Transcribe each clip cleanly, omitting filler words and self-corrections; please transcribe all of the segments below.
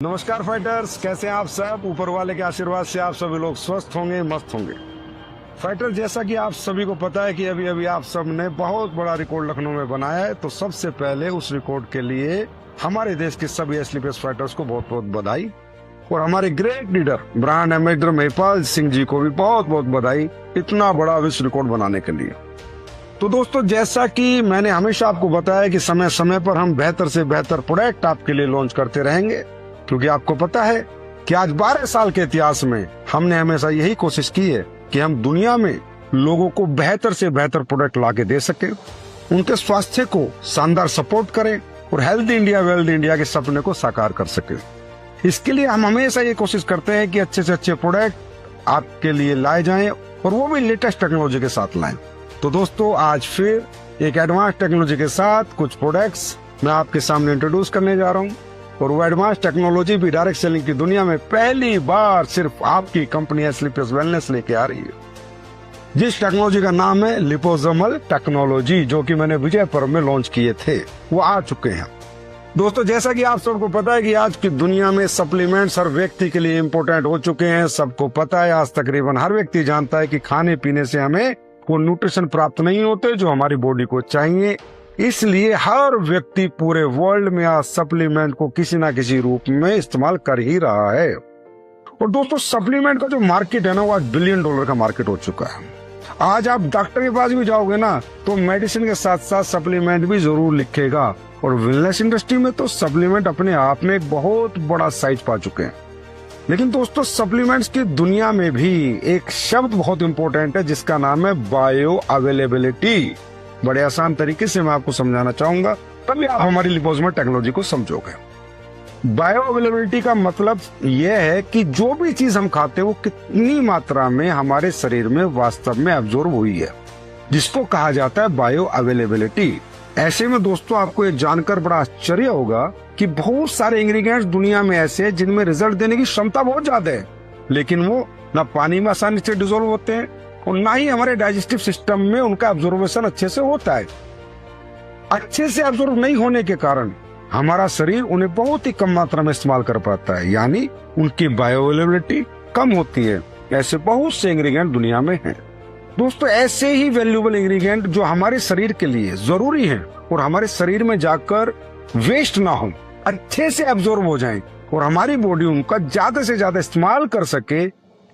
नमस्कार फाइटर्स, कैसे हैं आप सब। ऊपर वाले के आशीर्वाद से आप सभी लोग स्वस्थ होंगे, मस्त होंगे। फाइटर, जैसा कि आप सभी को पता है कि अभी अभी आप सब ने बहुत बड़ा रिकॉर्ड लखनऊ में बनाया है, तो सबसे पहले उस रिकॉर्ड के लिए हमारे देश के सभी एसलीपीएस फाइटर्स को बहुत बहुत बधाई, और हमारे great leader brand ambassador Mahipal Singh ji को भी बहुत बहुत बधाई इतना बड़ा विश्व रिकॉर्ड बनाने के लिए। तो दोस्तों, जैसा कि मैंने हमेशा आपको बताया कि समय समय पर हम बेहतर से बेहतर प्रोडक्ट आपके लिए लॉन्च करते रहेंगे, क्योंकि आपको पता है कि आज 12 साल के इतिहास में हमने हमेशा यही कोशिश की है कि हम दुनिया में लोगों को बेहतर से बेहतर प्रोडक्ट ला के दे सके, उनके स्वास्थ्य को शानदार सपोर्ट करें और हेल्थ इंडिया वेल्थ इंडिया के सपने को साकार कर सके। इसके लिए हम हमेशा ये कोशिश करते हैं कि अच्छे से अच्छे प्रोडक्ट आपके लिए लाए जाएं, और वो भी लेटेस्ट टेक्नोलॉजी के साथ लाएं। तो दोस्तों, आज फिर एक एडवांस टेक्नोलॉजी के साथ कुछ प्रोडक्ट्स मैं आपके सामने इंट्रोड्यूस करने जा रहा हूँ, और वो एडवांस टेक्नोलॉजी भी डायरेक्ट सेलिंग की दुनिया में पहली बार सिर्फ आपकी कंपनी एसलीपीएस वेलनेस लेके आ रही है, जिस टेक्नोलॉजी का नाम है लिपोसोमल टेक्नोलॉजी, जो कि मैंने विजय पर्व में लॉन्च किए थे, वो आ चुके हैं। दोस्तों, जैसा कि आप सबको पता है कि आज की दुनिया में सप्लीमेंट्स हर व्यक्ति के लिए इम्पोर्टेंट हो चुके हैं। सबको पता है, आज तकरीबन हर व्यक्ति जानता है कि खाने पीने से हमें वो न्यूट्रिशन प्राप्त नहीं होते जो हमारी बॉडी को चाहिए। इसलिए हर व्यक्ति पूरे वर्ल्ड में आज सप्लीमेंट को किसी ना किसी रूप में इस्तेमाल कर ही रहा है। और दोस्तों, सप्लीमेंट का जो मार्केट है ना, वो आज $1 बिलियन का मार्केट हो चुका है। आज आप डॉक्टर के पास भी जाओगे ना, तो मेडिसिन के साथ साथ सप्लीमेंट भी जरूर लिखेगा, और वेलनेस इंडस्ट्री में तो सप्लीमेंट अपने आप में एक बहुत बड़ा साइज पा चुके हैं। लेकिन दोस्तों, सप्लीमेंट्स की दुनिया में भी एक शब्द बहुत इंपॉर्टेंट है, जिसका नाम है बायो अवेलेबिलिटी। बड़े आसान तरीके से मैं आपको समझाना चाहूंगा, तभी आप हमारी लिपोसोमल टेक्नोलॉजी को समझोगे। बायो अवेलेबिलिटी का मतलब यह है कि जो भी चीज हम खाते हैं वो कितनी मात्रा में हमारे शरीर में वास्तव में एब्जॉर्ब हुई है, जिसको कहा जाता है बायो अवेलेबिलिटी। ऐसे में दोस्तों, आपको ये जानकर बड़ा आश्चर्य होगा कि बहुत सारे इंग्रेडिएंट्स दुनिया में ऐसे हैं जिनमें रिजल्ट देने की क्षमता बहुत ज्यादा है, लेकिन वो ना पानी में आसानी से डिसॉल्व होते हैं और ना ही हमारे डाइजेस्टिव सिस्टम में उनका एब्जॉर्बेशन अच्छे से होता है। अच्छे से एब्जॉर्ब नहीं होने के कारण हमारा शरीर उन्हें बहुत ही कम मात्रा में इस्तेमाल कर पाता है, यानी उनकी बायो अवेलेबिलिटी कम होती है। ऐसे बहुत से इंग्रेडिएंट दुनिया में हैं। दोस्तों, ऐसे ही वैल्यूएबल इंग्रेडिएंट जो हमारे शरीर के लिए जरूरी हैं और हमारे शरीर में जाकर वेस्ट ना हो, अच्छे से एब्जॉर्ब हो जाएं और हमारी बॉडी उनका ज्यादा से ज्यादा इस्तेमाल कर सके,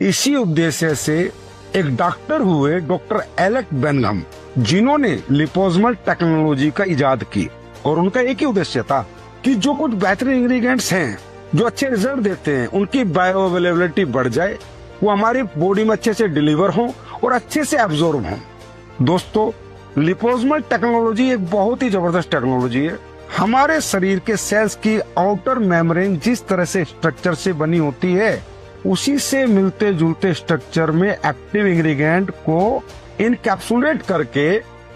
इसी उद्देश्य से एक डॉक्टर हुए डॉक्टर एलेक बेनघम, जिन्होंने लिपोसोमल टेक्नोलॉजी का इजाद की, और उनका एक ही उद्देश्य था कि जो कुछ बेहतरीन इंग्रेडिएंट्स हैं जो अच्छे रिजल्ट देते हैं, उनकी बायो अवेलेबिलिटी बढ़ जाए, वो हमारी बॉडी में अच्छे से डिलीवर हो और अच्छे से एब्जॉर्ब हो। दोस्तों, लिपोसोमल टेक्नोलॉजी एक बहुत ही जबरदस्त टेक्नोलॉजी है। हमारे शरीर के सेल्स की आउटर मेम्ब्रेन जिस तरह से स्ट्रक्चर से बनी होती है, उसी से मिलते जुलते स्ट्रक्चर में एक्टिव इंग्रेडिएंट को इनकैप्सुलेट करके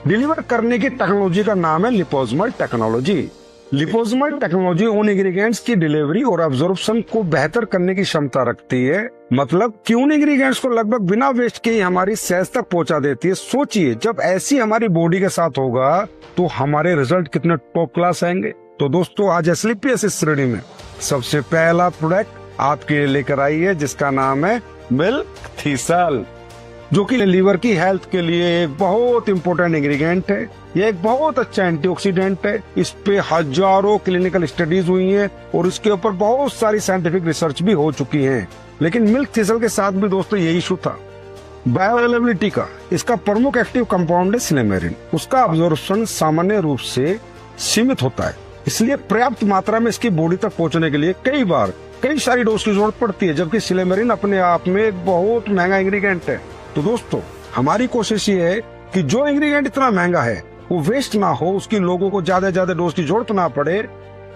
डिलीवर करने की टेक्नोलॉजी का नाम है लिपोसोमल टेक्नोलॉजी। लिपोसोमल टेक्नोलॉजी उन इंग्रेडिएंट्स की डिलीवरी और एब्जॉर्प्शन को बेहतर करने की क्षमता रखती है, मतलब कि उन इंग्रेडिएंट्स को लगभग बिना वेस्ट के ही हमारी सेल्स तक पहुंचा देती है। सोचिए, जब ऐसी हमारी बॉडी के साथ होगा तो हमारे रिजल्ट कितने टॉप क्लास आएंगे। तो दोस्तों, आज एसलीपीएस इस श्रेणी में सबसे पहला प्रोडक्ट आपके लिए लेकर आई है, जिसका नाम है मिल्क थीसल, जो कि लीवर की हेल्थ के लिए एक बहुत इंपॉर्टेंट इंग्रेडिएंट है। ये एक बहुत अच्छा एंटीऑक्सीडेंट है। इस पे हजारों क्लिनिकल स्टडीज हुई हैं और इसके ऊपर बहुत सारी साइंटिफिक रिसर्च भी हो चुकी है। लेकिन मिल्क थीसल के साथ भी दोस्तों यही इशू था बायो अवेलेबिलिटी का। इसका प्रमुख एक्टिव कंपाउंड है सिनेमेरिन। उसका अब्जॉर्प्शन सामान्य रूप से सीमित होता है, इसलिए पर्याप्त मात्रा में इसकी बॉडी तक पहुंचने के लिए कई सारी डोज की जरूरत पड़ती है, जबकि सिनेमेरिन अपने आप में एक बहुत महंगा इंग्रेडिएंट है। तो दोस्तों, हमारी कोशिश ये है कि जो इंग्रेडिएंट इतना महंगा है वो वेस्ट ना हो, उसकी लोगों को ज्यादा डोज की जरूरत ना पड़े,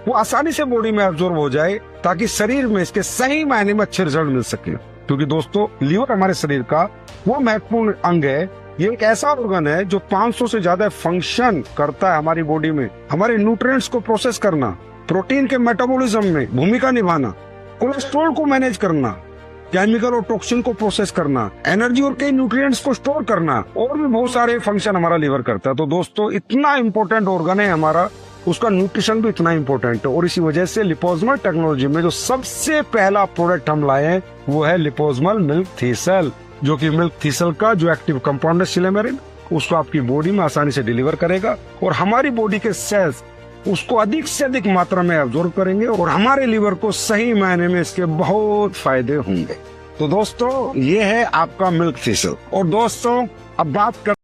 वो आसानी से बॉडी में एब्जॉर्ब हो जाए, ताकि शरीर में इसके सही मायने में अच्छे रिजल्ट मिल सके। क्योंकि दोस्तों, लीवर हमारे शरीर का वो महत्वपूर्ण अंग है। ये एक ऐसा ऑर्गन है जो 500 से ज्यादा फंक्शन करता है हमारी बॉडी में। हमारे न्यूट्रिएंट्स को प्रोसेस करना, प्रोटीन के मेटाबॉलिज्म में भूमिका निभाना, कोलेस्ट्रॉल को मैनेज करना, केमिकल और टॉक्सिन को प्रोसेस करना, एनर्जी और कई न्यूट्रिएंट्स को स्टोर करना, और भी बहुत सारे फंक्शन हमारा लीवर करता है। तो दोस्तों, इतना इम्पोर्टेंट ऑर्गन है हमारा उसका न्यूट्रिशन भी इतना इम्पोर्टेंट है। और इसी वजह से लिपोसमल टेक्नोलॉजी में जो सबसे पहला प्रोडक्ट हम लाए हैं वो है लिपोसमल मिल्क थीसल, जो कि मिल्क थीसल का जो एक्टिव कंपाउंड है सिलेमेरिन, उसको आपकी बॉडी में आसानी से डिलीवर करेगा और हमारी बॉडी के सेल्स उसको अधिक से अधिक मात्रा में एब्जॉर्ब करेंगे और हमारे लीवर को सही मायने में इसके बहुत फायदे होंगे। तो दोस्तों ये है आपका मिल्क थीसल। और दोस्तों अब बात कर